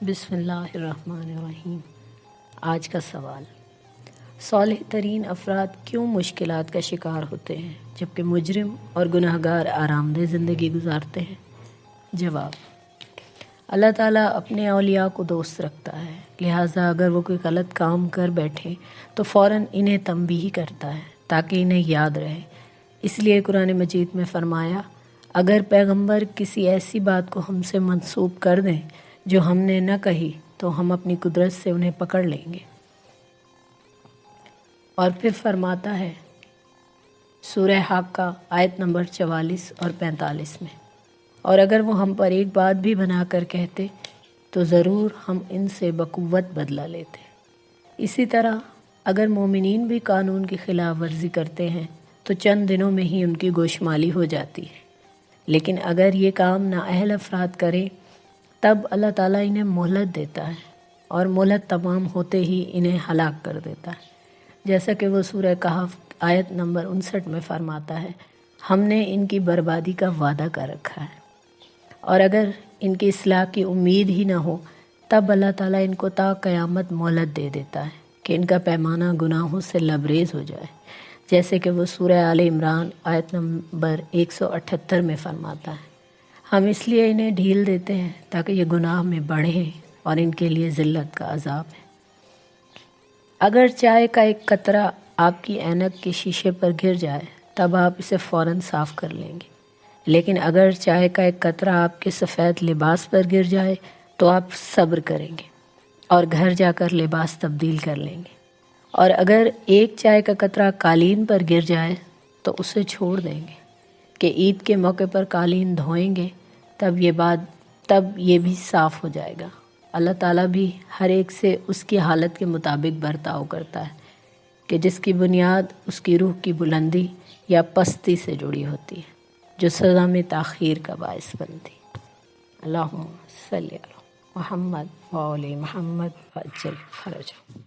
بسم اللہ الرحمن الرحیم۔ آج کا سوال، صالح ترین افراد کیوں مشکلات کا شکار ہوتے ہیں جبکہ مجرم اور گناہ گار آرام دہ زندگی گزارتے ہیں؟ جواب، اللہ تعالیٰ اپنے اولیاء کو دوست رکھتا ہے، لہٰذا اگر وہ کوئی غلط کام کر بیٹھے تو فوراً انہیں تنبیہ کرتا ہے تاکہ انہیں یاد رہے۔ اس لیے قرآن مجید میں فرمایا، اگر پیغمبر کسی ایسی بات کو ہم سے منسوب کر دیں جو ہم نے نہ کہی تو ہم اپنی قدرت سے انہیں پکڑ لیں گے۔ اور پھر فرماتا ہے سورہ حاقہ آیت نمبر 44 اور 45 میں، اور اگر وہ ہم پر ایک بات بھی بنا کر کہتے تو ضرور ہم ان سے بقوت بدلہ لیتے۔ اسی طرح اگر مومنین بھی قانون کی خلاف ورزی کرتے ہیں تو چند دنوں میں ہی ان کی گوشمالی ہو جاتی ہے، لیکن اگر یہ کام نااہل افراد کریں تب اللہ تعالیٰ انہیں مہلت دیتا ہے اور مہلت تمام ہوتے ہی انہیں ہلاک کر دیتا ہے، جیسا کہ وہ سورہ کہف آیت نمبر 59 میں فرماتا ہے، ہم نے ان کی بربادی کا وعدہ کر رکھا ہے، اور اگر ان کی اصلاح کی امید ہی نہ ہو تب اللہ تعالیٰ ان کو تا قیامت مہلت دے دیتا ہے کہ ان کا پیمانہ گناہوں سے لبریز ہو جائے، جیسے کہ وہ سورہ آل عمران آیت نمبر 178 میں فرماتا ہے، ہم اس لیے انہیں ڈھیل دیتے ہیں تاکہ یہ گناہ میں بڑھیں اور ان کے لیے ذلت کا عذاب ہے۔ اگر چائے کا ایک قطرہ آپ کی اینک کے شیشے پر گر جائے تب آپ اسے فوراً صاف کر لیں گے، لیکن اگر چائے کا ایک قطرہ آپ کے سفید لباس پر گر جائے تو آپ صبر کریں گے اور گھر جا کر لباس تبدیل کر لیں گے، اور اگر ایک چائے کا قطرہ قالین پر گر جائے تو اسے چھوڑ دیں گے کہ عید کے موقع پر قالین دھوئیں گے، تب یہ بھی صاف ہو جائے گا۔ اللہ تعالیٰ بھی ہر ایک سے اس کی حالت کے مطابق برتاؤ کرتا ہے کہ جس کی بنیاد اس کی روح کی بلندی یا پستی سے جڑی ہوتی ہے جو سزا میں تاخیر کا باعث بنتی۔ اللہم صلی علی محمد و آل محمد وعجل فرجہ۔